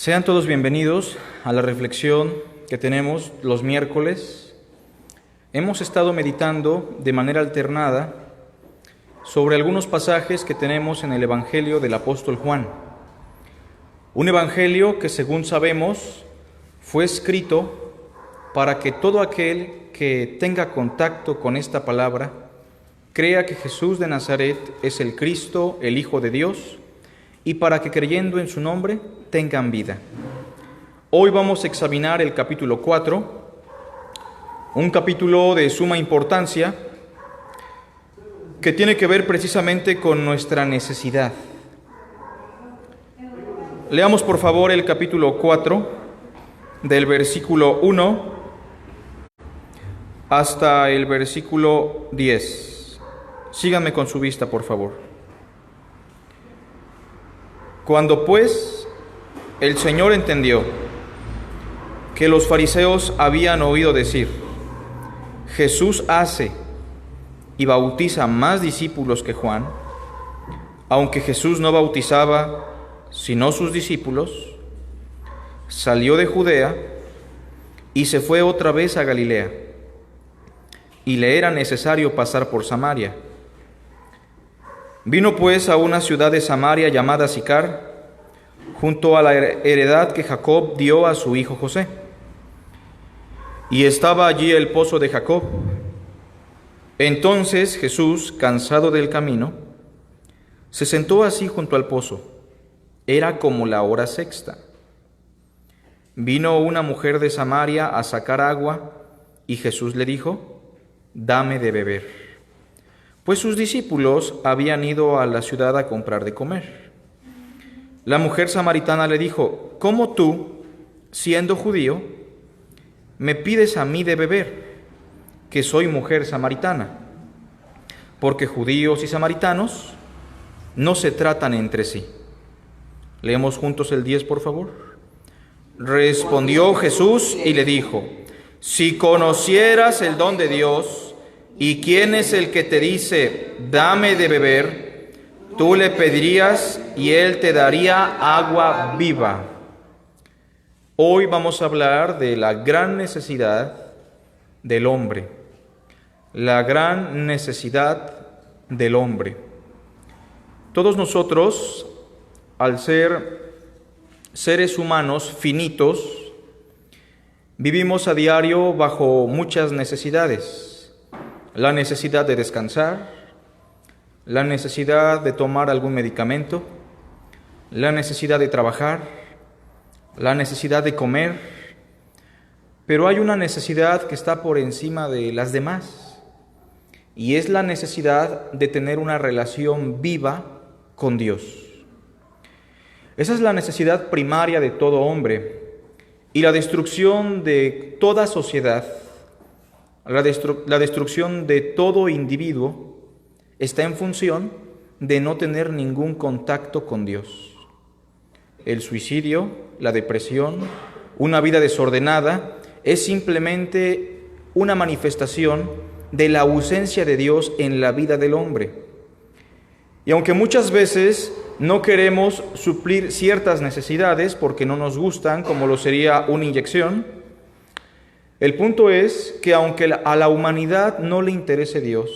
Sean todos bienvenidos a la reflexión que tenemos los miércoles. Hemos estado meditando de manera alternada sobre algunos pasajes que tenemos en el Evangelio del apóstol Juan. Un evangelio que, según sabemos, fue escrito para que todo aquel que tenga contacto con esta palabra crea que Jesús de Nazaret es el Cristo, el Hijo de Dios, y para que creyendo en su nombre tengan vida. Hoy vamos a examinar el capítulo 4, un capítulo de suma importancia que tiene que ver precisamente con nuestra necesidad. Leamos por favor el capítulo 4, del versículo 1 hasta el versículo 10. Síganme con su vista, por favor. Cuando pues el Señor entendió que los fariseos habían oído decir: Jesús hace y bautiza más discípulos que Juan, aunque Jesús no bautizaba sino sus discípulos, salió de Judea y se fue otra vez a Galilea, y le era necesario pasar por Samaria. Vino pues a una ciudad de Samaria llamada Sicar, junto a la heredad que Jacob dio a su hijo José. Y estaba allí el pozo de Jacob. Entonces Jesús, cansado del camino, se sentó así junto al pozo. Era como la hora sexta. Vino una mujer de Samaria a sacar agua, y Jesús le dijo: dame de beber. Pues sus discípulos habían ido a la ciudad a comprar de comer. La mujer samaritana le dijo: ¿cómo tú, siendo judío, me pides a mí de beber, que soy mujer samaritana? Porque judíos y samaritanos no se tratan entre sí. Leemos juntos el 10, por favor. Respondió Jesús y le dijo: si conocieras el don de Dios, y quién es el que te dice: dame de beber, tú le pedirías y él te daría agua viva. Hoy vamos a hablar de la gran necesidad del hombre. La gran necesidad del hombre. Todos nosotros, al ser seres humanos finitos, vivimos a diario bajo muchas necesidades. La necesidad de descansar, la necesidad de tomar algún medicamento, la necesidad de trabajar, la necesidad de comer, pero hay una necesidad que está por encima de las demás, y es la necesidad de tener una relación viva con Dios. Esa es la necesidad primaria de todo hombre, y la destrucción de toda sociedad, la destrucción de todo individuo está en función de no tener ningún contacto con Dios. El suicidio, la depresión, una vida desordenada es simplemente una manifestación de la ausencia de Dios en la vida del hombre. Y aunque muchas veces no queremos suplir ciertas necesidades porque no nos gustan, como lo sería una inyección, el punto es que aunque a la humanidad no le interese Dios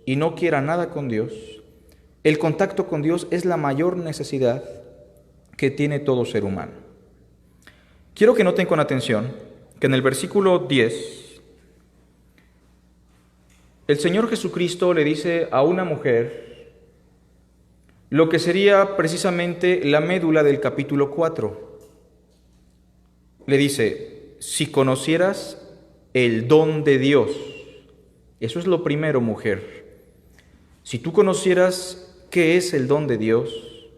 y no quiera nada con Dios, el contacto con Dios es la mayor necesidad que tiene todo ser humano. Quiero que noten con atención que en el versículo 10, el Señor Jesucristo le dice a una mujer lo que sería precisamente la médula del capítulo 4. Le dice: si conocieras el don de Dios. Eso es lo primero, mujer. Si tú conocieras qué es el don de Dios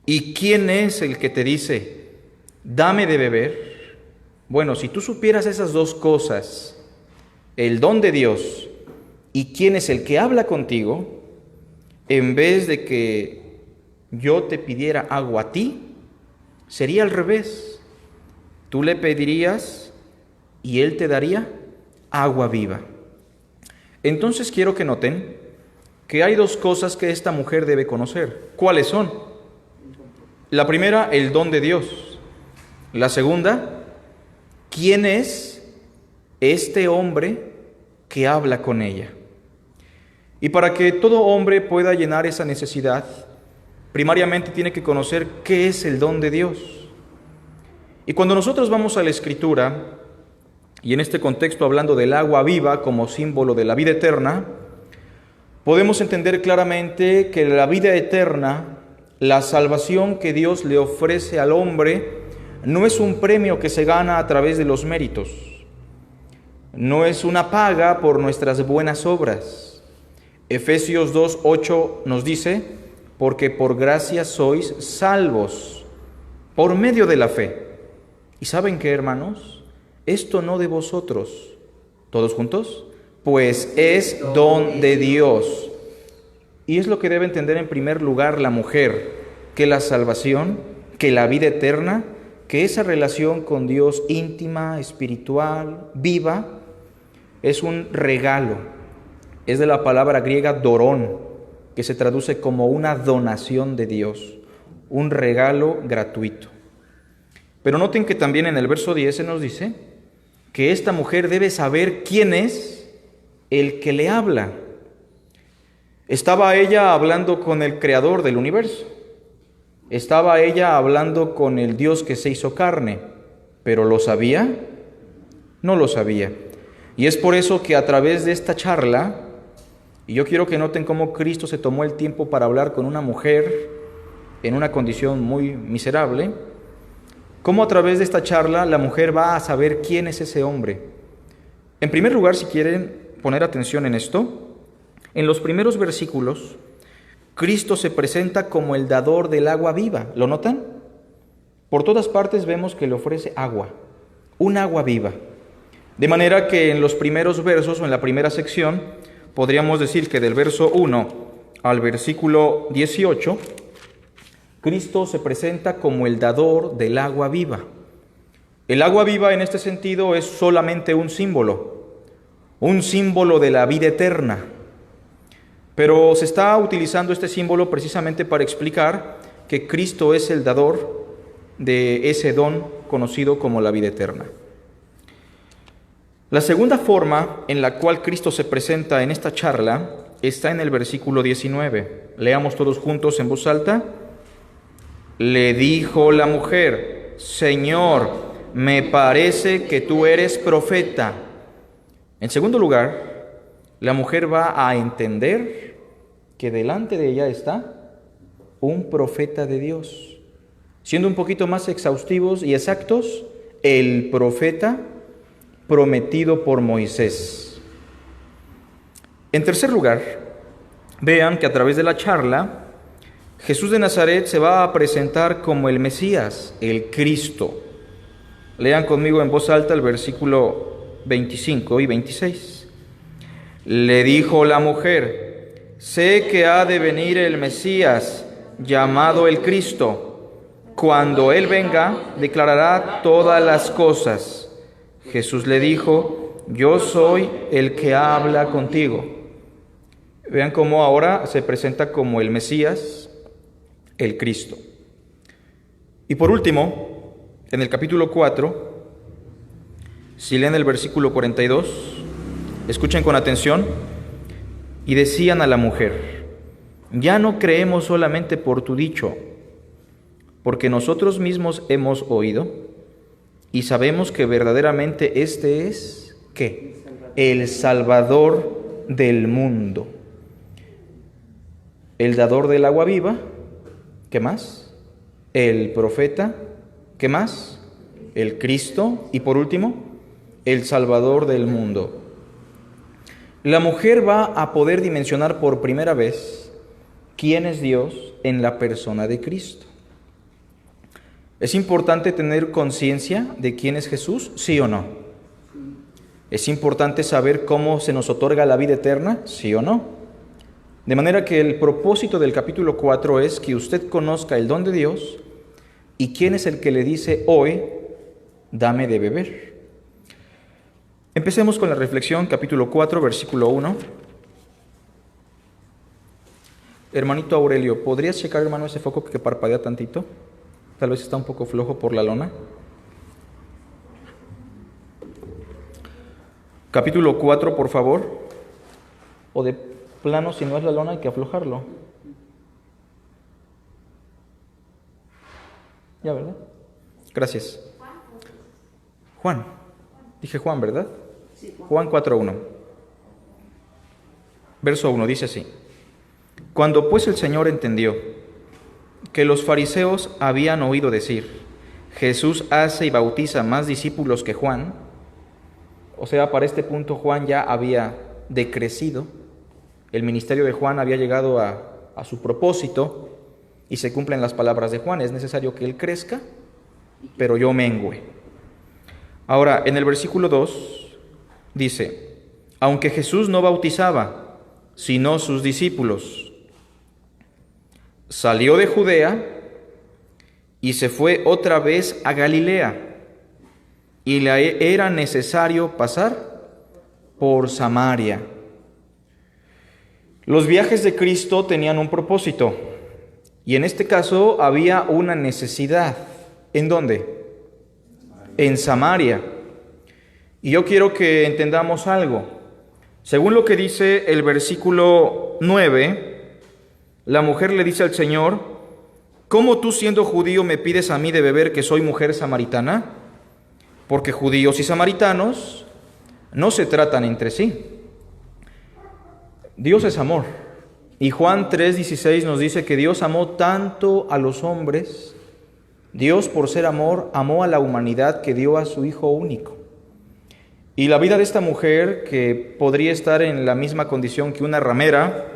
y quién es el que te dice: dame de beber. Bueno, si tú supieras esas dos cosas, el don de Dios y quién es el que habla contigo, en vez de que yo te pidiera agua a ti, sería al revés. Tú le pedirías y Él te daría agua viva. Entonces quiero que noten que hay dos cosas que esta mujer debe conocer. ¿Cuáles son? La primera, el don de Dios. La segunda, ¿quién es este hombre que habla con ella? Y para que todo hombre pueda llenar esa necesidad, primariamente tiene que conocer qué es el don de Dios. Y cuando nosotros vamos a la Escritura, y en este contexto hablando del agua viva como símbolo de la vida eterna, podemos entender claramente que la vida eterna, la salvación que Dios le ofrece al hombre, no es un premio que se gana a través de los méritos, no es una paga por nuestras buenas obras. Efesios 2:8 nos dice, porque por gracia sois salvos, por medio de la fe. ¿Y saben qué, hermanos? Esto no de vosotros, ¿todos juntos? Pues es don de Dios. Y es lo que debe entender en primer lugar la mujer, que la salvación, que la vida eterna, que esa relación con Dios íntima, espiritual, viva, es un regalo. Es de la palabra griega dorón, que se traduce como una donación de Dios, un regalo gratuito. Pero noten que también en el verso 10 se nos dice que esta mujer debe saber quién es el que le habla. Estaba ella hablando con el creador del universo. Estaba ella hablando con el Dios que se hizo carne. ¿Pero lo sabía? No lo sabía. Y es por eso que a través de esta charla, y yo quiero que noten cómo Cristo se tomó el tiempo para hablar con una mujer en una condición muy miserable, cómo a través de esta charla la mujer va a saber quién es ese hombre. En primer lugar, si quieren poner atención en esto, en los primeros versículos, Cristo se presenta como el dador del agua viva. ¿Lo notan? Por todas partes vemos que le ofrece agua, un agua viva. De manera que en los primeros versos o en la primera sección, podríamos decir que del verso 1 al versículo 18, Cristo se presenta como el dador del agua viva. El agua viva en este sentido es solamente un símbolo de la vida eterna. Pero se está utilizando este símbolo precisamente para explicar que Cristo es el dador de ese don conocido como la vida eterna. La segunda forma en la cual Cristo se presenta en esta charla está en el versículo 19. Leamos todos juntos en voz alta. Le dijo la mujer, Señor, me parece que tú eres profeta. En segundo lugar, la mujer va a entender que delante de ella está un profeta de Dios. Siendo un poquito más exhaustivos y exactos, el profeta prometido por Moisés. En tercer lugar, vean que a través de la charla, Jesús de Nazaret se va a presentar como el Mesías, el Cristo. Lean conmigo en voz alta el versículo 25 y 26. Le dijo la mujer, sé que ha de venir el Mesías, llamado el Cristo. Cuando Él venga, declarará todas las cosas. Jesús le dijo, yo soy el que habla contigo. Vean cómo ahora se presenta como el Mesías, el Cristo. Y por último, en el capítulo 4, si leen el versículo 42, escuchen con atención, y decían a la mujer, ya no creemos solamente por tu dicho, porque nosotros mismos hemos oído y sabemos que verdaderamente este es, ¿qué? El Salvador del mundo, el dador del agua viva. ¿Qué más? El profeta. ¿Qué más? El Cristo. Y por último, el Salvador del mundo. La mujer va a poder dimensionar por primera vez quién es Dios en la persona de Cristo. ¿Es importante tener conciencia de quién es Jesús? ¿Sí o no? ¿Es importante saber cómo se nos otorga la vida eterna? ¿Sí o no? De manera que el propósito del capítulo 4 es que usted conozca el don de Dios y quién es el que le dice hoy, dame de beber. Empecemos con la reflexión, capítulo 4, versículo 1. Hermanito Aurelio, ¿podrías checar, hermano, ese foco que parpadea tantito? Tal vez está un poco flojo por la lona. Capítulo 4, por favor. O de plano, si no es la lona, hay que aflojarlo. Ya, ¿verdad? Gracias. Juan. Dije Juan, ¿verdad? Juan 4:1. Verso 1 dice así: Cuando pues el Señor entendió que los fariseos habían oído decir, Jesús hace y bautiza más discípulos que Juan, o sea, para este punto Juan ya había decrecido, el ministerio de Juan había llegado a su propósito, y se cumplen las palabras de Juan, es necesario que él crezca, pero yo mengüe. Ahora, en el versículo 2 dice, aunque Jesús no bautizaba, sino sus discípulos, salió de Judea y se fue otra vez a Galilea, y le era necesario pasar por Samaria. Los viajes de Cristo tenían un propósito, y en este caso había una necesidad. ¿En dónde? En Samaria. Y yo quiero que entendamos algo. Según lo que dice el versículo 9, la mujer le dice al Señor, ¿cómo tú siendo judío me pides a mí de beber que soy mujer samaritana? Porque judíos y samaritanos no se tratan entre sí. Dios es amor. Y Juan 3:16 nos dice que Dios amó tanto a los hombres, Dios por ser amor amó a la humanidad que dio a su Hijo único. Y la vida de esta mujer, que podría estar en la misma condición que una ramera,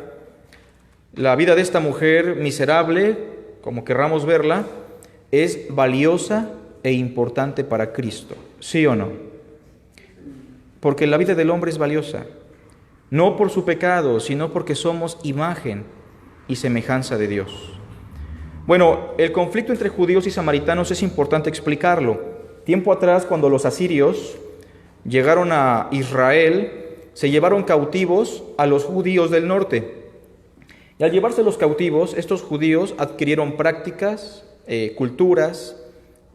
la vida de esta mujer miserable, como querramos verla, es valiosa e importante para Cristo. ¿Sí o no? Porque la vida del hombre es valiosa, no por su pecado, sino porque somos imagen y semejanza de Dios. Bueno, el conflicto entre judíos y samaritanos es importante explicarlo. Tiempo atrás, cuando los asirios llegaron a Israel, se llevaron cautivos a los judíos del norte. Y al llevarse los cautivos, estos judíos adquirieron prácticas, culturas,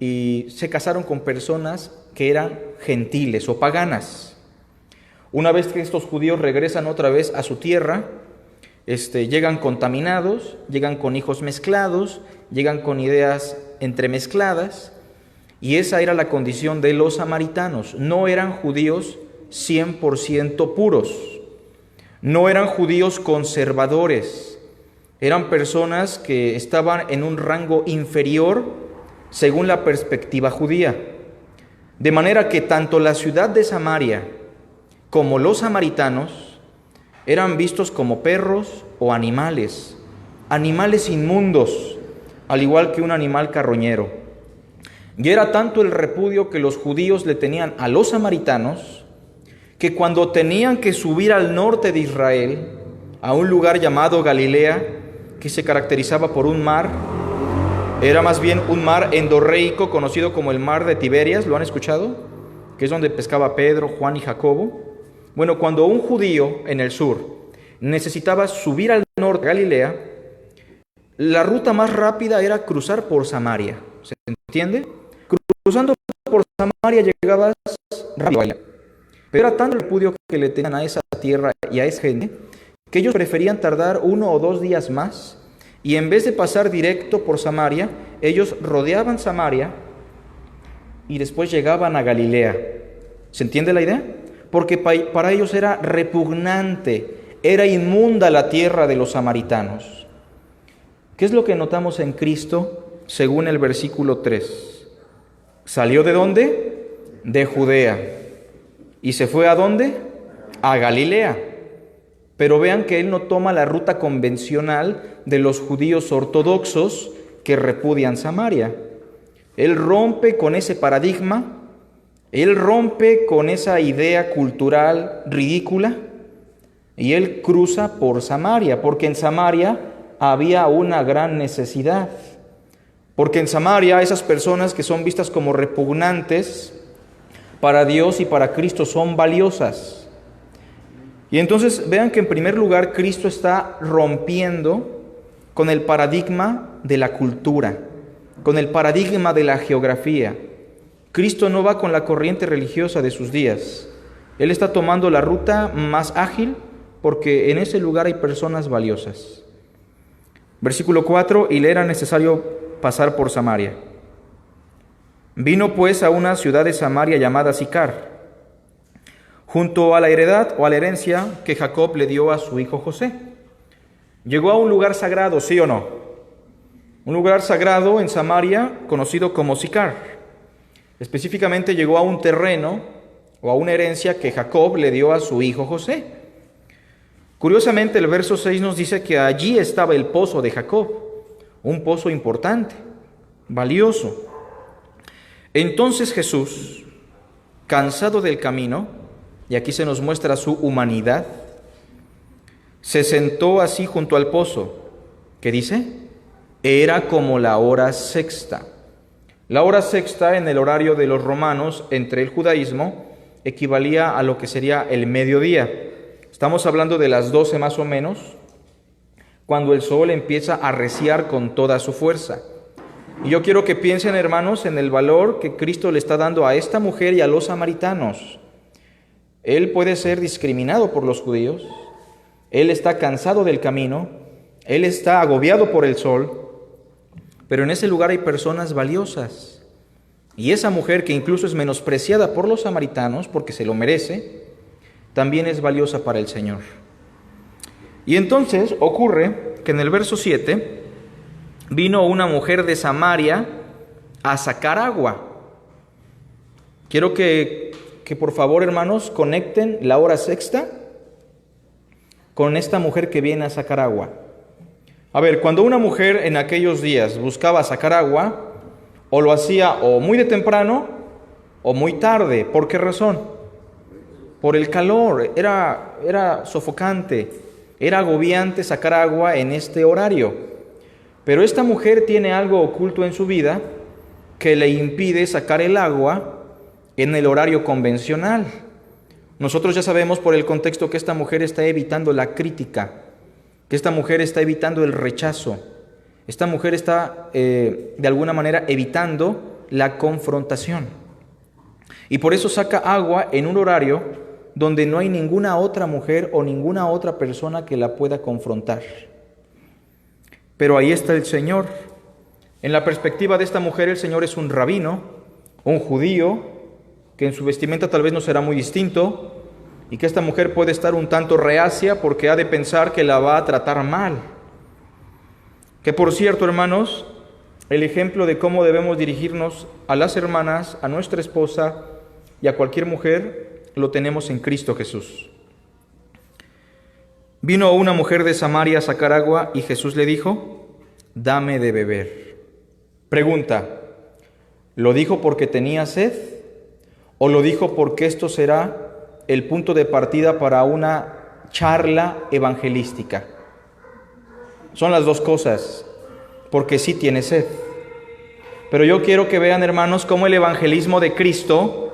y se casaron con personas que eran gentiles o paganas. Una vez que estos judíos regresan otra vez a su tierra, llegan contaminados, llegan con hijos mezclados, llegan con ideas entremezcladas, y esa era la condición de los samaritanos. No eran judíos 100% puros, no eran judíos conservadores, eran personas que estaban en un rango inferior según la perspectiva judía. De manera que tanto la ciudad de Samaria como los samaritanos eran vistos como perros o animales inmundos, al igual que un animal carroñero. Y era tanto el repudio que los judíos le tenían a los samaritanos, que cuando tenían que subir al norte de Israel, a un lugar llamado Galilea, que se caracterizaba por un mar, era más bien un mar endorreico, conocido como el mar de Tiberias, ¿lo han escuchado? Que es donde pescaba Pedro, Juan y Jacobo. Bueno, cuando un judío en el sur necesitaba subir al norte de Galilea, la ruta más rápida era cruzar por Samaria. ¿Se entiende? Cruzando por Samaria llegabas rápido. Pero era tanto el repudio que le tenían a esa tierra y a esa gente, que ellos preferían tardar 1 o 2 días más, y en vez de pasar directo por Samaria, ellos rodeaban Samaria y después llegaban a Galilea. ¿Se entiende la idea? Porque para ellos era repugnante, era inmunda la tierra de los samaritanos. ¿Qué es lo que notamos en Cristo según el versículo 3? ¿Salió de dónde? De Judea. ¿Y se fue a dónde? A Galilea. Pero vean que él no toma la ruta convencional de los judíos ortodoxos que repudian Samaria. Él rompe con ese paradigma. Él rompe con esa idea cultural ridícula y él cruza por Samaria, porque en Samaria había una gran necesidad. Porque en Samaria esas personas que son vistas como repugnantes para Dios y para Cristo son valiosas. Y entonces vean que en primer lugar Cristo está rompiendo con el paradigma de la cultura, con el paradigma de la geografía. Cristo no va con la corriente religiosa de sus días. Él está tomando la ruta más ágil porque en ese lugar hay personas valiosas. Versículo 4, y le era necesario pasar por Samaria. Vino pues a una ciudad de Samaria llamada Sicar, junto a la heredad o a la herencia que Jacob le dio a su hijo José. Llegó a un lugar sagrado, ¿sí o no? Un lugar sagrado en Samaria conocido como Sicar. Específicamente llegó a un terreno o a una herencia que Jacob le dio a su hijo José. Curiosamente, el verso 6 nos dice que allí estaba el pozo de Jacob, un pozo importante, valioso. Entonces Jesús, cansado del camino, y aquí se nos muestra su humanidad, se sentó así junto al pozo. ¿Qué dice? Era como la hora sexta. La hora sexta en el horario de los romanos entre el judaísmo equivalía a lo que sería el mediodía. Estamos hablando de las 12 más o menos, cuando el sol empieza a arreciar con toda su fuerza. Y yo quiero que piensen, hermanos, en el valor que Cristo le está dando a esta mujer y a los samaritanos. Él puede ser discriminado por los judíos, él está cansado del camino, él está agobiado por el sol, pero en ese lugar hay personas valiosas. Y esa mujer, que incluso es menospreciada por los samaritanos porque se lo merece, también es valiosa para el Señor. Y entonces ocurre que en el verso 7 vino una mujer de Samaria a sacar agua. Quiero que por favor, hermanos, conecten la hora sexta con esta mujer que viene a sacar agua. A ver, cuando una mujer en aquellos días buscaba sacar agua, o lo hacía o muy de temprano o muy tarde. ¿Por qué razón? Por el calor. Era sofocante, era agobiante sacar agua en este horario. Pero esta mujer tiene algo oculto en su vida que le impide sacar el agua en el horario convencional. Nosotros ya sabemos por el contexto que esta mujer está evitando la crítica, que esta mujer está evitando el rechazo. Esta mujer está, de alguna manera, evitando la confrontación. Y por eso saca agua en un horario donde no hay ninguna otra mujer o ninguna otra persona que la pueda confrontar. Pero ahí está el Señor. En la perspectiva de esta mujer, el Señor es un rabino, un judío, que en su vestimenta tal vez no será muy distinto, y que esta mujer puede estar un tanto reacia porque ha de pensar que la va a tratar mal. Que por cierto, hermanos, el ejemplo de cómo debemos dirigirnos a las hermanas, a nuestra esposa y a cualquier mujer, lo tenemos en Cristo Jesús. Vino una mujer de Samaria a sacar agua y Jesús le dijo: dame de beber. Pregunta: ¿lo dijo porque tenía sed? ¿O lo dijo porque esto será el punto de partida para una charla evangelística? Son las dos cosas, porque sí tiene sed. Pero yo quiero que vean, hermanos, cómo el evangelismo de Cristo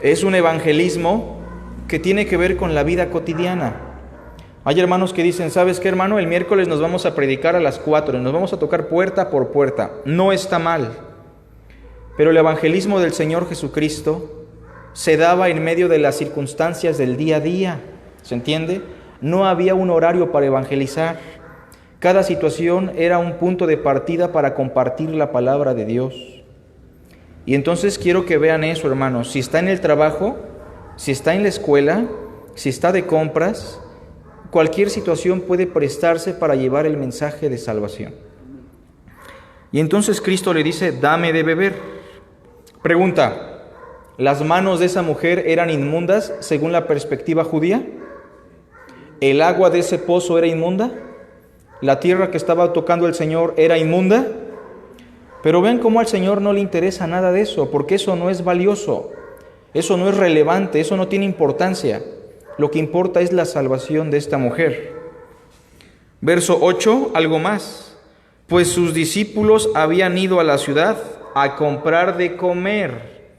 es un evangelismo que tiene que ver con la vida cotidiana. Hay hermanos que dicen: ¿sabes qué, hermano? El miércoles nos vamos a predicar a las 4 y nos vamos a tocar puerta por puerta. No está mal. Pero el evangelismo del Señor Jesucristo se daba en medio de las circunstancias del día a día. ¿Se entiende? No había un horario para evangelizar. Cada situación era un punto de partida para compartir la palabra de Dios. Y entonces quiero que vean eso, hermanos. Si está en el trabajo, si está en la escuela, si está de compras, cualquier situación puede prestarse para llevar el mensaje de salvación. Y entonces Cristo le dice: dame de beber. Pregunta: ¿las manos de esa mujer eran inmundas según la perspectiva judía? ¿El agua de ese pozo era inmunda? ¿La tierra que estaba tocando el Señor era inmunda? Pero ven cómo al Señor no le interesa nada de eso, porque eso no es valioso, eso no es relevante, eso no tiene importancia. Lo que importa es la salvación de esta mujer. Verso 8, algo más. Pues sus discípulos habían ido a la ciudad a comprar de comer.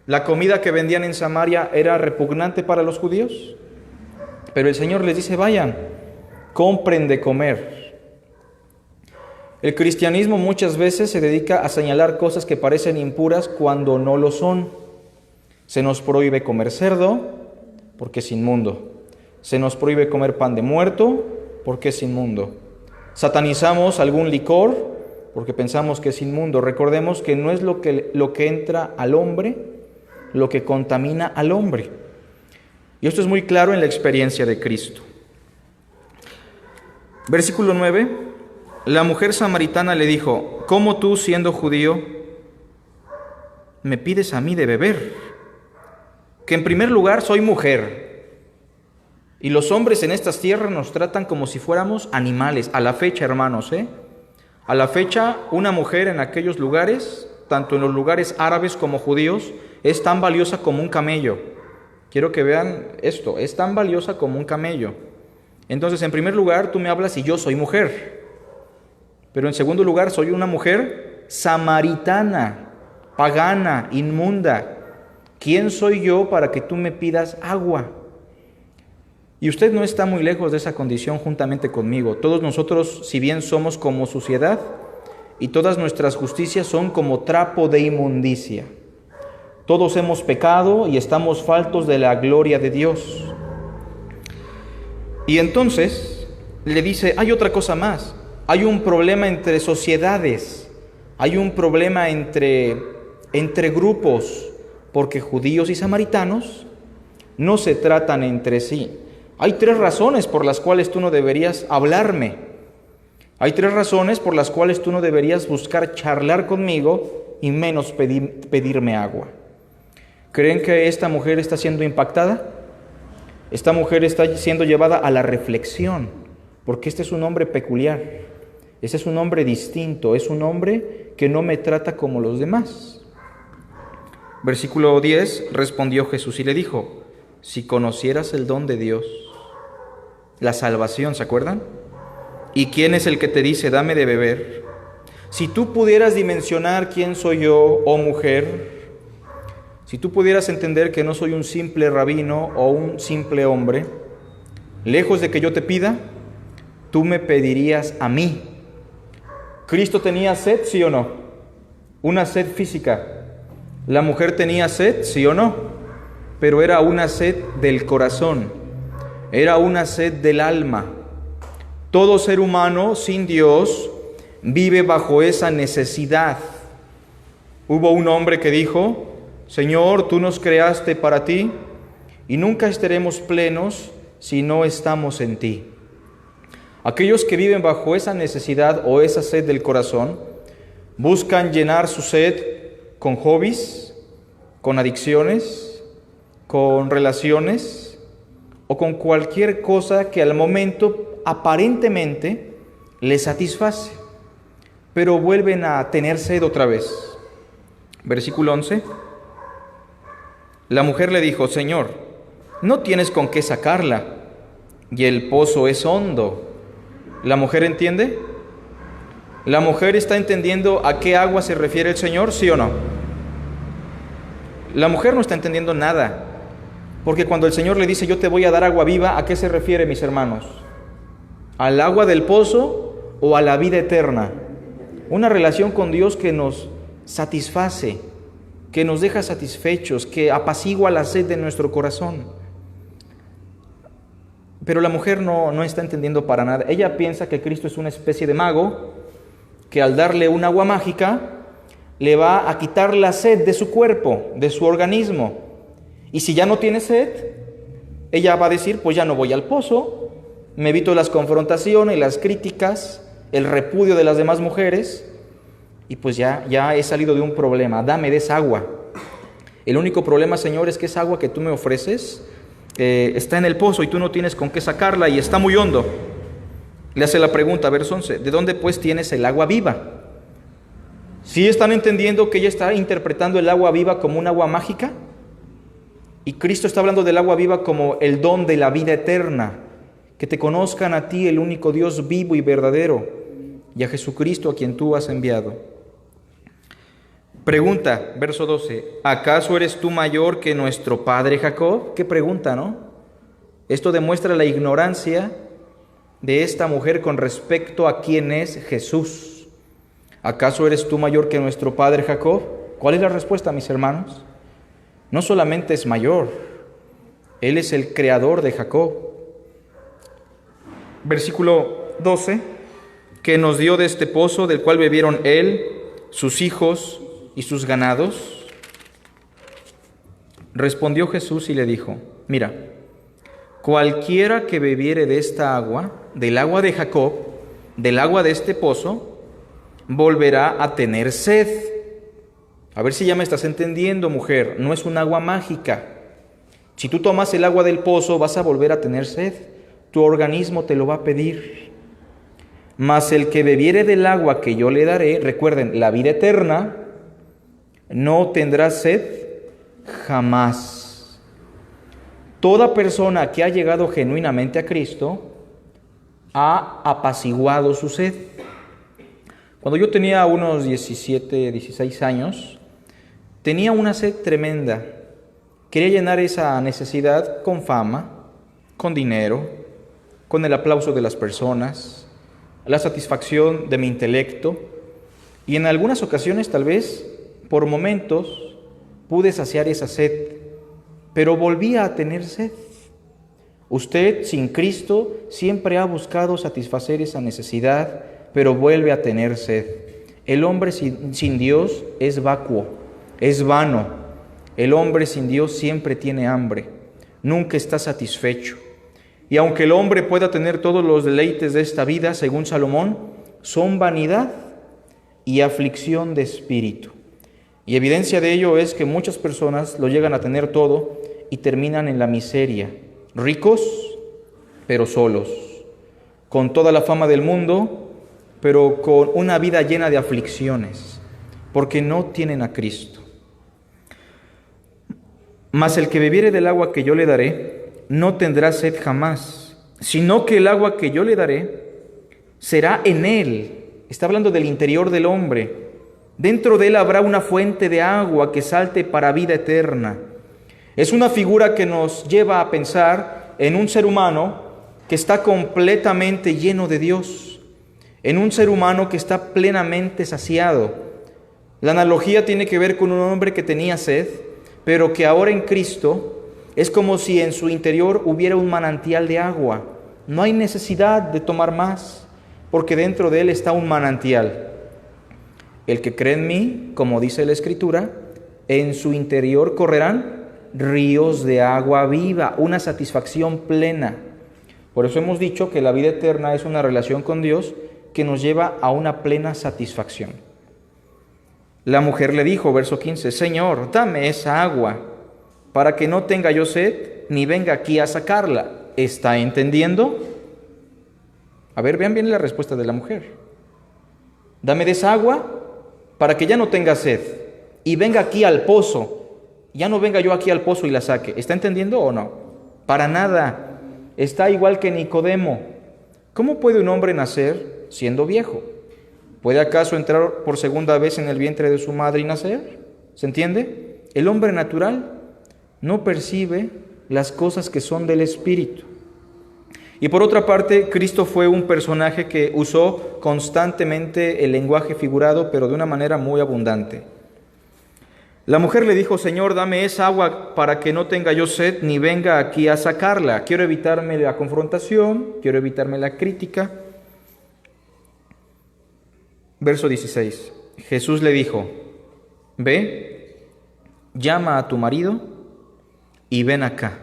La comida que vendían en Samaria era repugnante para los judíos, pero el Señor les dice: vayan, compren de comer. El cristianismo muchas veces se dedica a señalar cosas que parecen impuras cuando no lo son. Se nos prohíbe comer cerdo porque es inmundo. Se nos prohíbe comer pan de muerto porque es inmundo. Satanizamos algún licor porque pensamos que es inmundo. Recordemos que no es lo que entra al hombre lo que contamina al hombre. Y esto es muy claro en la experiencia de Cristo. Versículo 9. La mujer samaritana le dijo: ¿cómo tú, siendo judío, me pides a mí de beber? Que en primer lugar soy mujer, y los hombres en estas tierras nos tratan como si fuéramos animales. A la fecha, hermanos, a la fecha, una mujer en aquellos lugares, tanto en los lugares árabes como judíos, es tan valiosa como un camello. Quiero que vean esto, es tan valiosa como un camello. Entonces, en primer lugar, tú me hablas y yo soy mujer. Pero en segundo lugar, soy una mujer samaritana, pagana, inmunda. ¿Quién soy yo para que tú me pidas agua? Y usted no está muy lejos de esa condición juntamente conmigo. Todos nosotros, si bien somos como suciedad, y todas nuestras justicias son como trapo de inmundicia. Todos hemos pecado y estamos faltos de la gloria de Dios. Y entonces le dice, hay otra cosa más. Hay un problema entre sociedades. Hay un problema entre grupos, porque judíos y samaritanos no se tratan entre sí. Hay 3 razones por las cuales tú no deberías hablarme. Hay 3 razones por las cuales tú no deberías buscar charlar conmigo y menos pedirme agua. ¿Creen que esta mujer está siendo impactada? Esta mujer está siendo llevada a la reflexión, porque este es un hombre peculiar, este es un hombre distinto, es un hombre que no me trata como los demás. Versículo 10, respondió Jesús y le dijo: si conocieras el don de Dios, la salvación, ¿se acuerdan? ¿Y quién es el que te dice, dame de beber? Si tú pudieras dimensionar quién soy yo, oh mujer, si tú pudieras entender que no soy un simple rabino o un simple hombre, lejos de que yo te pida, tú me pedirías a mí. ¿Cristo tenía sed, sí o no? Una sed física. ¿La mujer tenía sed, sí o no? Pero era una sed del corazón, era una sed del alma. Todo ser humano sin Dios vive bajo esa necesidad. Hubo un hombre que dijo: Señor, tú nos creaste para ti y nunca estaremos plenos si no estamos en ti. Aquellos que viven bajo esa necesidad o esa sed del corazón buscan llenar su sed con hobbies, con adicciones, con relaciones o con cualquier cosa que al momento aparentemente les satisface, pero vuelven a tener sed otra vez. Versículo 11. La mujer le dijo: Señor, no tienes con qué sacarla, y el pozo es hondo. ¿La mujer entiende? ¿La mujer está entendiendo a qué agua se refiere el Señor, sí o no? La mujer no está entendiendo nada, porque cuando el Señor le dice: yo te voy a dar agua viva, ¿a qué se refiere, mis hermanos? ¿Al agua del pozo o a la vida eterna? Una relación con Dios que nos satisface, que nos deja satisfechos, que apacigua la sed de nuestro corazón. Pero la mujer no está entendiendo para nada. Ella piensa que Cristo es una especie de mago, que al darle un agua mágica, le va a quitar la sed de su cuerpo, de su organismo. Y si ya no tiene sed, ella va a decir: pues ya no voy al pozo, me evito las confrontaciones, las críticas, el repudio de las demás mujeres, y pues ya he salido de un problema, dame de esa agua. El único problema, Señor, es que esa agua que tú me ofreces está en el pozo y tú no tienes con qué sacarla y está muy hondo. Le hace la pregunta, verso 11, ¿de dónde pues tienes el agua viva? ¿Sí están entendiendo que ella está interpretando el agua viva como un agua mágica? Y Cristo está hablando del agua viva como el don de la vida eterna, que te conozcan a ti, el único Dios vivo y verdadero, y a Jesucristo a quien tú has enviado. Pregunta, verso 12, ¿acaso eres tú mayor que nuestro padre Jacob? Qué pregunta, ¿no? Esto demuestra la ignorancia de esta mujer con respecto a quién es Jesús. ¿Acaso eres tú mayor que nuestro padre Jacob? ¿Cuál es la respuesta, mis hermanos? no solamente es mayor, Él es el creador de Jacob. Versículo 12, que nos dio de este pozo del cual bebieron Él, sus hijos y sus ganados. Respondió Jesús y le dijo: mira, cualquiera que bebiere de esta agua, del agua de Jacob, del agua de este pozo, volverá a tener sed. A ver si ya me estás entendiendo, mujer. No es un agua mágica. Si tú tomas el agua del pozo, vas a volver a tener sed. Tu organismo te lo va a pedir. Mas el que bebiere del agua que yo le daré, recuerden, la vida eterna, no tendrá sed jamás. Toda persona que ha llegado genuinamente a Cristo ha apaciguado su sed. Cuando yo tenía unos 17, 16 años, tenía una sed tremenda. Quería llenar esa necesidad con fama, con dinero, con el aplauso de las personas, la satisfacción de mi intelecto, y en algunas ocasiones, tal vez, por momentos, pude saciar esa sed, pero volvía a tener sed. Usted, sin Cristo, siempre ha buscado satisfacer esa necesidad, pero vuelve a tener sed. El hombre sin Dios es vacuo, es vano. El hombre sin Dios siempre tiene hambre, nunca está satisfecho. Y aunque el hombre pueda tener todos los deleites de esta vida, según Salomón, son vanidad y aflicción de espíritu. Y evidencia de ello es que muchas personas lo llegan a tener todo y terminan en la miseria, ricos, pero solos, con toda la fama del mundo, pero con una vida llena de aflicciones, porque no tienen a Cristo. Mas el que bebiere del agua que yo le daré, no tendrá sed jamás, sino que el agua que yo le daré será en él. Está hablando del interior del hombre. Dentro de él habrá una fuente de agua que salte para vida eterna. Es una figura que nos lleva a pensar en un ser humano que está completamente lleno de Dios, en un ser humano que está plenamente saciado. La analogía tiene que ver con un hombre que tenía sed, pero que ahora en Cristo es como si en su interior hubiera un manantial de agua. No hay necesidad de tomar más, porque dentro de él está un manantial. El que cree en mí, como dice la Escritura, en su interior correrán ríos de agua viva, una satisfacción plena. Por eso hemos dicho que la vida eterna es una relación con Dios que nos lleva a una plena satisfacción. La mujer le dijo, verso 15, Señor, dame esa agua, para que no tenga yo sed, ni venga aquí a sacarla. ¿Está entendiendo? A ver, vean bien la respuesta de la mujer. Dame de esa agua, para que ya no tenga sed, y venga aquí al pozo. Ya no venga yo aquí al pozo y la saque. ¿Está entendiendo o no? Para nada. Está igual que Nicodemo. ¿Cómo puede un hombre nacer siendo viejo? ¿Puede acaso entrar por segunda vez en el vientre de su madre y nacer? ¿Se entiende? El hombre natural no percibe las cosas que son del Espíritu. Y por otra parte, Cristo fue un personaje que usó constantemente el lenguaje figurado, pero de una manera muy abundante. La mujer le dijo, Señor, dame esa agua para que no tenga yo sed, ni venga aquí a sacarla. Quiero evitarme la confrontación, quiero evitarme la crítica. Verso 16. Jesús le dijo, ve, llama a tu marido y ven acá.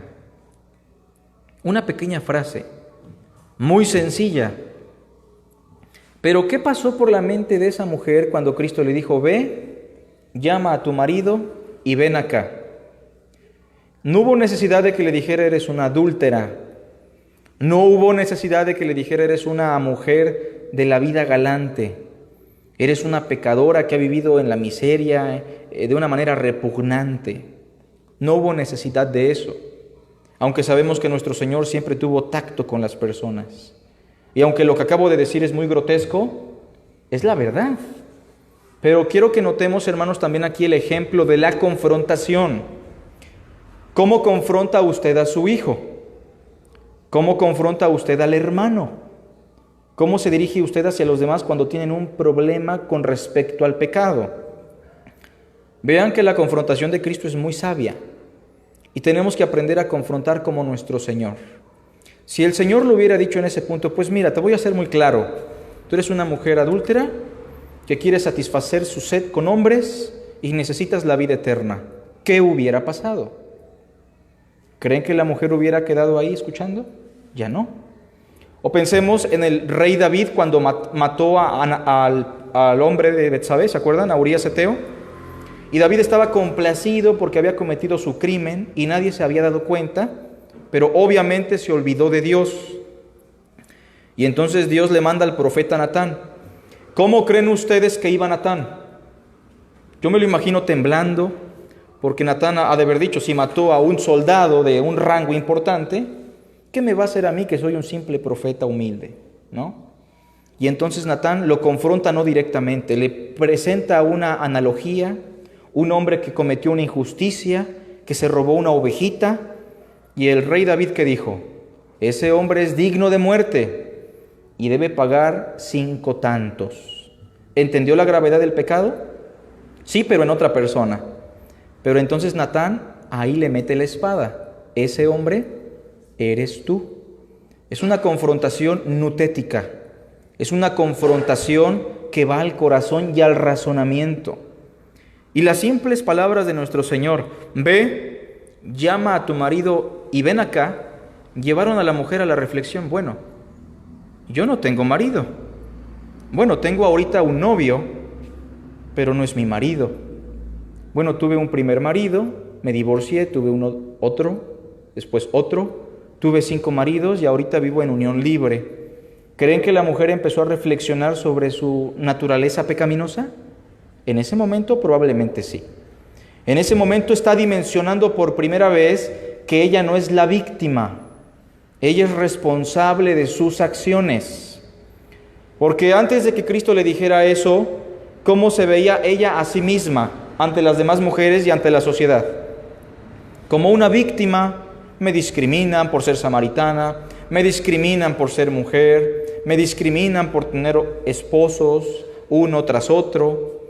Una pequeña frase, muy sencilla. Pero ¿qué pasó por la mente de esa mujer cuando Cristo le dijo, ve, llama a tu marido y ven acá? No hubo necesidad de que le dijera, eres una adúltera. No hubo necesidad de que le dijera, eres una mujer de la vida galante. Eres una pecadora que ha vivido en la miseria de una manera repugnante. No hubo necesidad de eso. Aunque sabemos que nuestro Señor siempre tuvo tacto con las personas. Y aunque lo que acabo de decir es muy grotesco, es la verdad. Pero quiero que notemos, hermanos, también aquí el ejemplo de la confrontación. ¿Cómo confronta usted a su hijo? ¿Cómo confronta usted al hermano? ¿Cómo se dirige usted hacia los demás cuando tienen un problema con respecto al pecado? Vean que la confrontación de Cristo es muy sabia. Y tenemos que aprender a confrontar como nuestro Señor. Si el Señor lo hubiera dicho en ese punto, pues mira, te voy a ser muy claro. Tú eres una mujer adúltera que quiere satisfacer su sed con hombres y necesitas la vida eterna. ¿Qué hubiera pasado? ¿Creen que la mujer hubiera quedado ahí escuchando? Ya no. O pensemos en el rey David cuando mató al hombre de Betsabé, ¿se acuerdan? A Urías Eteo. Y David estaba complacido porque había cometido su crimen y nadie se había dado cuenta, pero obviamente se olvidó de Dios. Y entonces Dios le manda al profeta Natán. ¿Cómo creen ustedes que iba Natán? Yo me lo imagino temblando, porque Natán ha de haber dicho, si mató a un soldado de un rango importante, ¿qué me va a hacer a mí que soy un simple profeta humilde? ¿No? Y entonces Natán lo confronta no directamente, le presenta una analogía, un hombre que cometió una injusticia, que se robó una ovejita, y el rey David que dijo, ese hombre es digno de muerte y debe pagar 5 tantos. ¿Entendió la gravedad del pecado? Sí, pero en otra persona. Pero entonces Natán ahí le mete la espada. Ese hombre eres tú. Es una confrontación nutética. Es una confrontación que va al corazón y al razonamiento. Y las simples palabras de nuestro Señor, ve, llama a tu marido y ven acá, llevaron a la mujer a la reflexión. Bueno, yo no tengo marido. Bueno, tengo ahorita un novio, pero no es mi marido. Bueno, tuve un primer marido, me divorcié, tuve otro, después otro, tuve 5 maridos y ahorita vivo en unión libre. ¿Creen que la mujer empezó a reflexionar sobre su naturaleza pecaminosa? En ese momento probablemente sí. En ese momento está dimensionando por primera vez que ella no es la víctima. Ella es responsable de sus acciones. Porque antes de que Cristo le dijera eso, ¿cómo se veía ella a sí misma ante las demás mujeres y ante la sociedad? Como una víctima. Me discriminan por ser samaritana, me discriminan por ser mujer, me discriminan por tener esposos uno tras otro.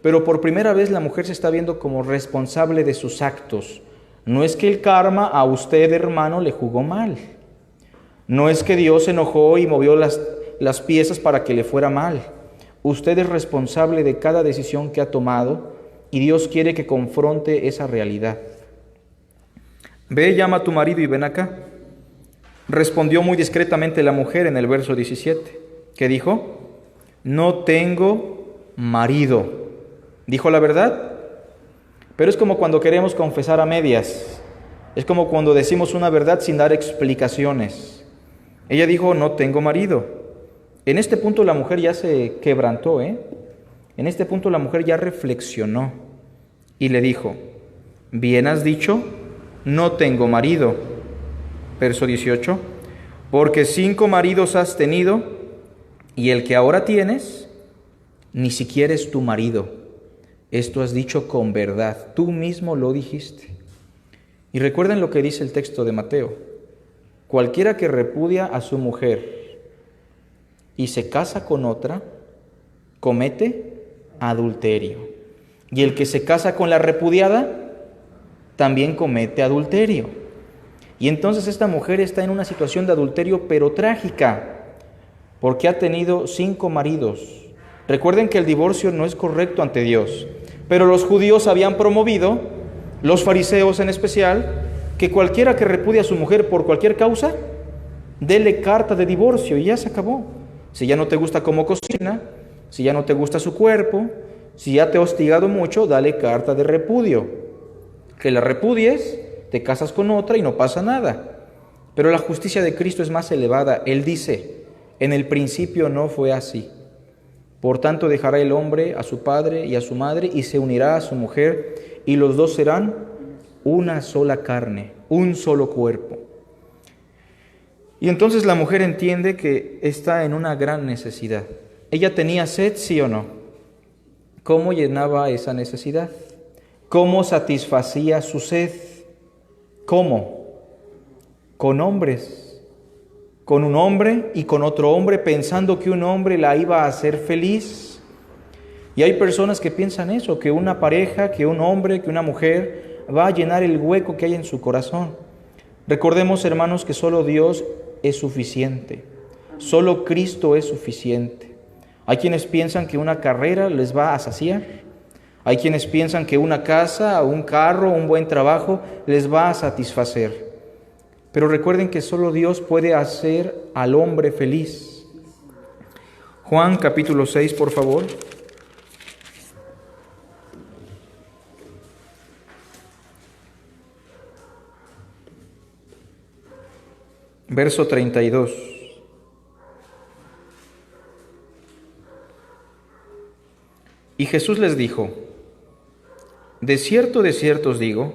Pero por primera vez la mujer se está viendo como responsable de sus actos. No es que el karma a usted, hermano, le jugó mal. No es que Dios se enojó y movió las piezas para que le fuera mal. Usted es responsable de cada decisión que ha tomado y Dios quiere que confronte esa realidad. Ve, llama a tu marido y ven acá. Respondió muy discretamente la mujer en el verso 17. ¿Qué dijo? No tengo marido. ¿Dijo la verdad? Pero es como cuando queremos confesar a medias. Es como cuando decimos una verdad sin dar explicaciones. Ella dijo, no tengo marido. En este punto la mujer ya se quebrantó, En este punto la mujer ya reflexionó y le dijo, bien has dicho, no tengo marido. Verso 18, porque 5 maridos has tenido y el que ahora tienes ni siquiera es tu marido. Esto has dicho con verdad, tú mismo lo dijiste. Y recuerden lo que dice el texto de Mateo. Cualquiera que repudia a su mujer y se casa con otra, comete adulterio. Y el que se casa con la repudiada, también comete adulterio. Y entonces esta mujer está en una situación de adulterio, pero trágica, porque ha tenido 5 maridos. Recuerden que el divorcio no es correcto ante Dios, pero los judíos habían promovido, los fariseos en especial, que cualquiera que repudie a su mujer por cualquier causa, dele carta de divorcio y ya se acabó. Si ya no te gusta cómo cocina, si ya no te gusta su cuerpo, si ya te ha hostigado mucho, dale carta de repudio. Que la repudies, te casas con otra y no pasa nada. Pero la justicia de Cristo es más elevada. Él dice, en el principio no fue así. Por tanto dejará el hombre a su padre y a su madre y se unirá a su mujer y los dos serán una sola carne, un solo cuerpo. Y entonces la mujer entiende que está en una gran necesidad. Ella tenía sed, ¿sí o no? ¿Cómo llenaba esa necesidad? ¿Cómo satisfacía su sed? ¿Cómo? Con hombres. Con un hombre y con otro hombre, pensando que un hombre la iba a hacer feliz. Y hay personas que piensan eso, que una pareja, que un hombre, que una mujer va a llenar el hueco que hay en su corazón. Recordemos, hermanos, que solo Dios es suficiente. Solo Cristo es suficiente. Hay quienes piensan que una carrera les va a saciar. Hay quienes piensan que una casa, un carro, un buen trabajo les va a satisfacer. Pero recuerden que solo Dios puede hacer al hombre feliz. Juan capítulo 6, por favor. Verso 32. Y Jesús les dijo: de cierto os digo,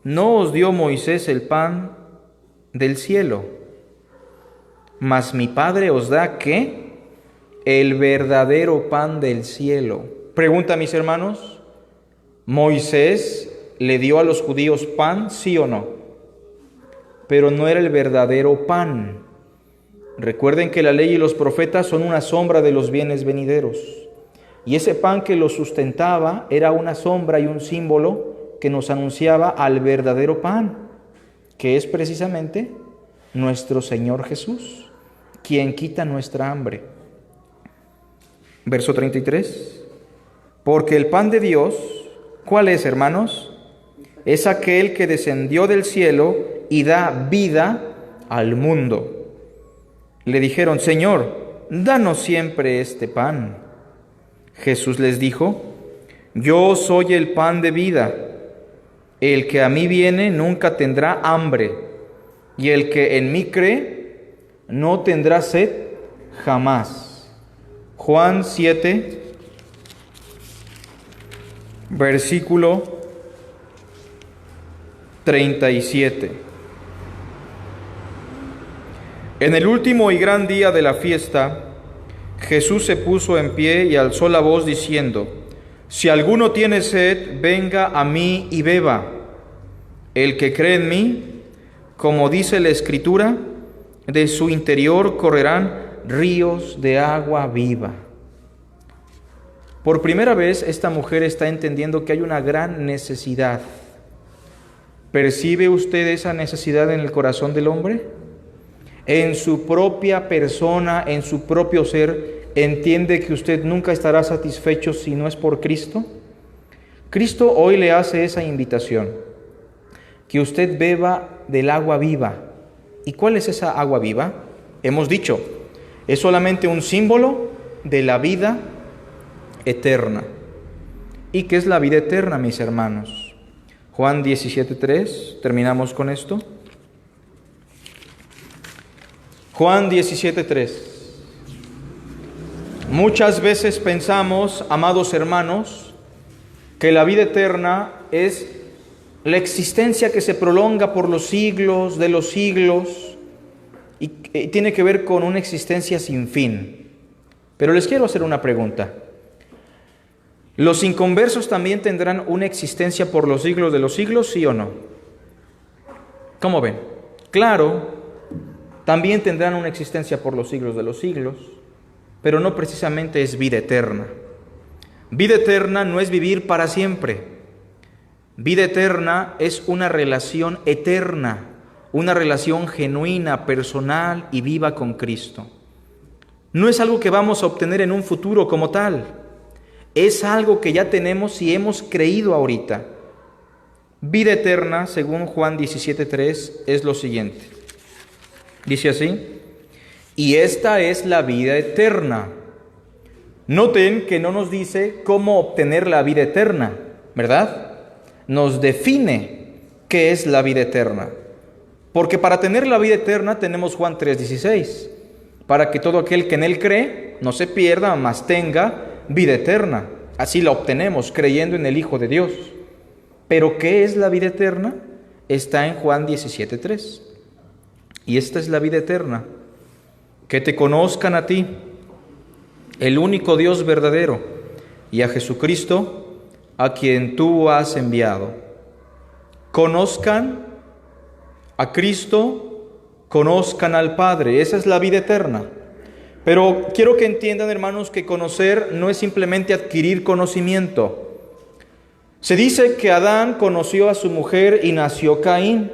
no os dio Moisés el pan del cielo, mas mi Padre os da, ¿qué? El verdadero pan del cielo. Pregunta, mis hermanos, ¿Moisés le dio a los judíos pan, sí o no? Pero no era el verdadero pan. Recuerden que la ley y los profetas son una sombra de los bienes venideros. Y ese pan que los sustentaba era una sombra y un símbolo que nos anunciaba al verdadero pan, que es precisamente nuestro Señor Jesús, quien quita nuestra hambre. Verso 33. Porque el pan de Dios, ¿cuál es, hermanos? Es aquel que descendió del cielo y da vida al mundo. Le dijeron: Señor, danos siempre este pan. Jesús les dijo: yo soy el pan de vida. El que a mí viene nunca tendrá hambre, y el que en mí cree no tendrá sed jamás. Juan 7, versículo 37. En el último y gran día de la fiesta, Jesús se puso en pie y alzó la voz diciendo: si alguno tiene sed, venga a mí y beba. El que cree en mí, como dice la Escritura, de su interior correrán ríos de agua viva. Por primera vez, esta mujer está entendiendo que hay una gran necesidad. ¿Percibe usted esa necesidad en el corazón del hombre? En su propia persona, en su propio ser, ¿entiende que usted nunca estará satisfecho si no es por Cristo? Cristo hoy le hace esa invitación, que usted beba del agua viva. ¿Y cuál es esa agua viva? Hemos dicho, es solamente un símbolo de la vida eterna. ¿Y qué es la vida eterna, mis hermanos? Juan 17:3, terminamos con esto. Juan 17:3. Muchas veces pensamos, amados hermanos, que la vida eterna es la existencia que se prolonga por los siglos de los siglos y tiene que ver con una existencia sin fin. Pero les quiero hacer una pregunta. ¿Los inconversos también tendrán una existencia por los siglos de los siglos, sí o no? ¿Cómo ven? Claro, también tendrán una existencia por los siglos de los siglos, pero no precisamente es vida eterna. Vida eterna no es vivir para siempre. Vida eterna es una relación eterna, una relación genuina, personal y viva con Cristo. No es algo que vamos a obtener en un futuro como tal. Es algo que ya tenemos si hemos creído ahorita. Vida eterna, según Juan 17:3, es lo siguiente. Dice así: y esta es la vida eterna. Noten que no nos dice cómo obtener la vida eterna, ¿verdad? Nos define qué es la vida eterna. Porque para tener la vida eterna tenemos Juan 3:16, para que todo aquel que en él cree no se pierda, mas tenga vida eterna. Así la obtenemos creyendo en el Hijo de Dios. Pero ¿qué es la vida eterna? Está en Juan 17:3. Y esta es la vida eterna: que te conozcan a ti, el único Dios verdadero, y a Jesucristo, a quien tú has enviado. Conozcan a Cristo, conozcan al Padre. Esa es la vida eterna. Pero quiero que entiendan, hermanos, que conocer no es simplemente adquirir conocimiento, Se dice que Adán conoció a su mujer y nació Caín.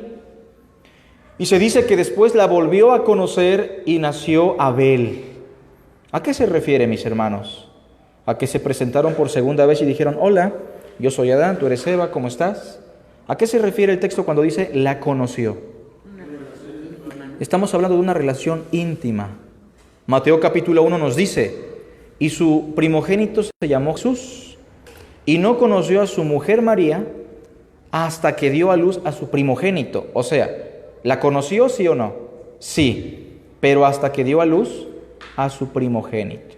Y se dice que después la volvió a conocer y nació Abel. ¿A qué se refiere, mis hermanos? ¿A que se presentaron por segunda vez y dijeron, hola, yo soy Adán, tú eres Eva, ¿cómo estás? ¿A qué se refiere el texto cuando dice la conoció? Estamos hablando de una relación íntima. Mateo capítulo 1 nos dice, y su primogénito se llamó Jesús, y no conoció a su mujer María hasta que dio a luz a su primogénito. O sea, ¿la conoció sí o no? Sí, pero hasta que dio a luz a su primogénito.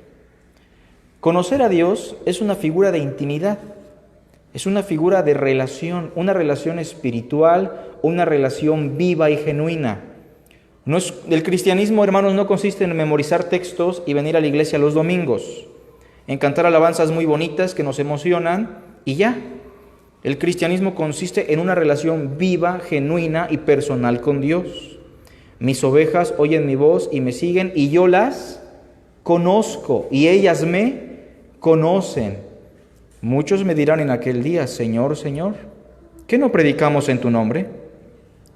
Conocer a Dios es una figura de intimidad, es una figura de relación, una relación espiritual, una relación viva y genuina. El cristianismo, hermanos, no consiste en memorizar textos y venir a la iglesia los domingos, en cantar alabanzas muy bonitas que nos emocionan y ya. El cristianismo consiste en una relación viva, genuina y personal con Dios. Mis ovejas oyen mi voz y me siguen y yo las conozco y ellas me conocen. Muchos me dirán en aquel día, Señor, Señor, ¿qué no predicamos en tu nombre?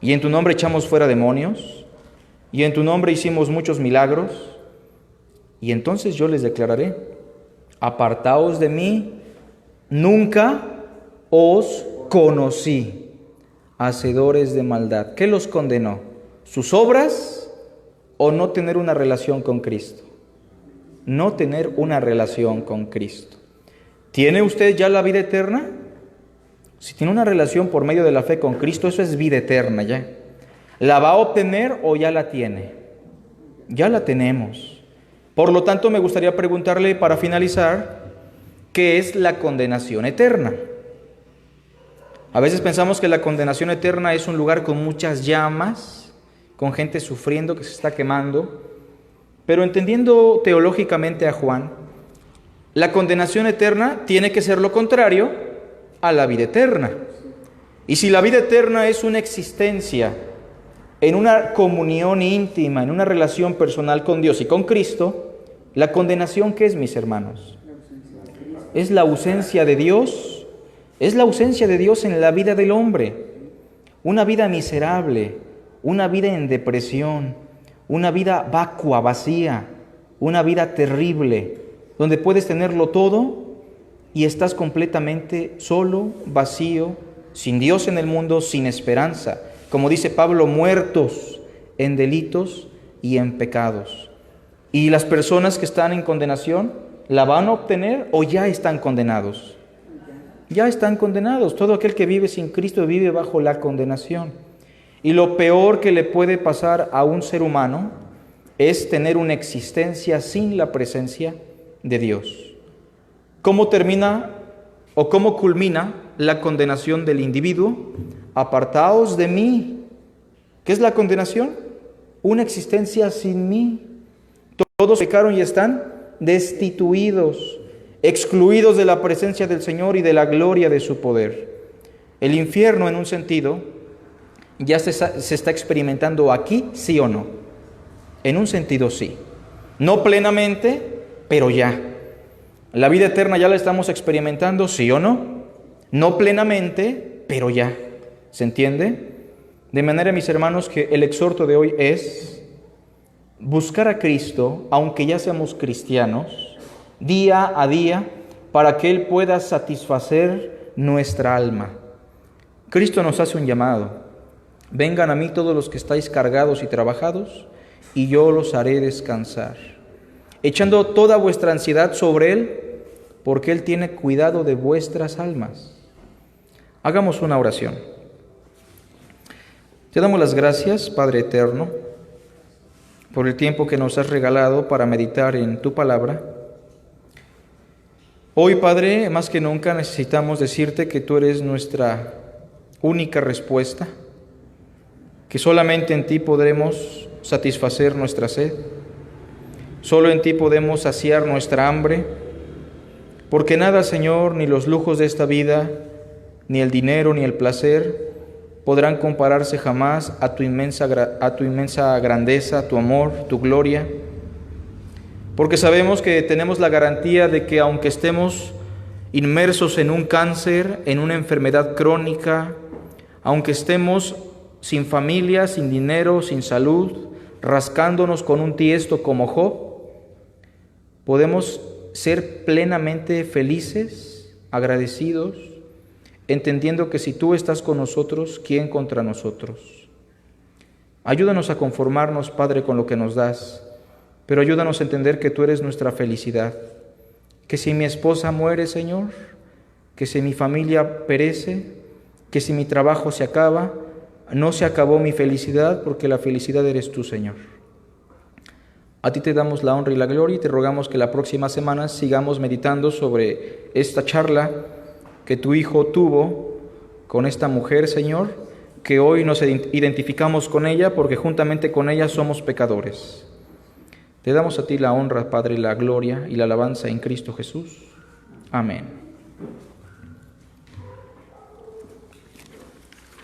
Y en tu nombre echamos fuera demonios, y en tu nombre hicimos muchos milagros. Y entonces yo les declararé, apartaos de mí, nunca os conocí, hacedores de maldad. ¿Qué los condenó? ¿Sus obras o no tener una relación con Cristo? No tener una relación con Cristo. ¿Tiene usted ya la vida eterna? Si tiene una relación por medio de la fe con Cristo, eso es vida eterna ya. ¿La va a obtener o ya la tiene? Ya la tenemos. Por lo tanto, me gustaría preguntarle para finalizar, ¿qué es la condenación eterna? A veces pensamos que la condenación eterna es un lugar con muchas llamas, con gente sufriendo que se está quemando, pero entendiendo teológicamente a Juan, la condenación eterna tiene que ser lo contrario a la vida eterna. Y si la vida eterna es una existencia en una comunión íntima, en una relación personal con Dios y con Cristo, la condenación, ¿qué es, mis hermanos? Es la ausencia de Dios, es la ausencia de Dios en la vida del hombre. Una vida miserable, una vida en depresión, una vida vacua, vacía, una vida terrible, donde puedes tenerlo todo y estás completamente solo, vacío, sin Dios en el mundo, sin esperanza. Como dice Pablo, muertos en delitos y en pecados. ¿Y las personas que están en condenación la van a obtener o ya están condenados? Ya están condenados. Todo aquel que vive sin Cristo vive bajo la condenación. Y lo peor que le puede pasar a un ser humano es tener una existencia sin la presencia de Dios. ¿Cómo termina o cómo culmina la condenación del individuo? Apartaos de mí. ¿Qué es la condenación? Una existencia sin mí. Todos pecaron y están destituidos, excluidos de la presencia del Señor y de la gloria de su poder. El infierno, en un sentido, ya se está experimentando aquí, ¿sí o no? En un sentido, sí. No plenamente, pero ya. La vida eterna ya la estamos experimentando, ¿sí o no? No plenamente, pero ya. ¿Se entiende? De manera, mis hermanos, que el exhorto de hoy es buscar a Cristo, aunque ya seamos cristianos, día a día, para que Él pueda satisfacer nuestra alma. Cristo nos hace un llamado. Vengan a mí todos los que estáis cargados y trabajados, y yo los haré descansar. Echando toda vuestra ansiedad sobre Él, porque Él tiene cuidado de vuestras almas. Hagamos una oración. Te damos las gracias, Padre eterno, por el tiempo que nos has regalado para meditar en tu palabra. Hoy, Padre, más que nunca necesitamos decirte que tú eres nuestra única respuesta, que solamente en ti podremos satisfacer nuestra sed, solo en ti podemos saciar nuestra hambre, porque nada, Señor, ni los lujos de esta vida, ni el dinero, ni el placer, podrán compararse jamás a tu inmensa grandeza, tu amor, tu gloria, porque sabemos que tenemos la garantía de que aunque estemos inmersos en un cáncer, en una enfermedad crónica, aunque estemos sin familia, sin dinero, sin salud, rascándonos con un tiesto como Job, podemos ser plenamente felices, agradecidos, entendiendo que si tú estás con nosotros, ¿quién contra nosotros? Ayúdanos a conformarnos, Padre, con lo que nos das, pero ayúdanos a entender que tú eres nuestra felicidad, que si mi esposa muere, Señor, que si mi familia perece, que si mi trabajo se acaba, no se acabó mi felicidad, porque la felicidad eres tú, Señor. A ti te damos la honra y la gloria y te rogamos que la próxima semana sigamos meditando sobre esta charla que tu Hijo tuvo con esta mujer, Señor, que hoy nos identificamos con ella porque juntamente con ella somos pecadores. Te damos a ti la honra, Padre, la gloria y la alabanza en Cristo Jesús. Amén.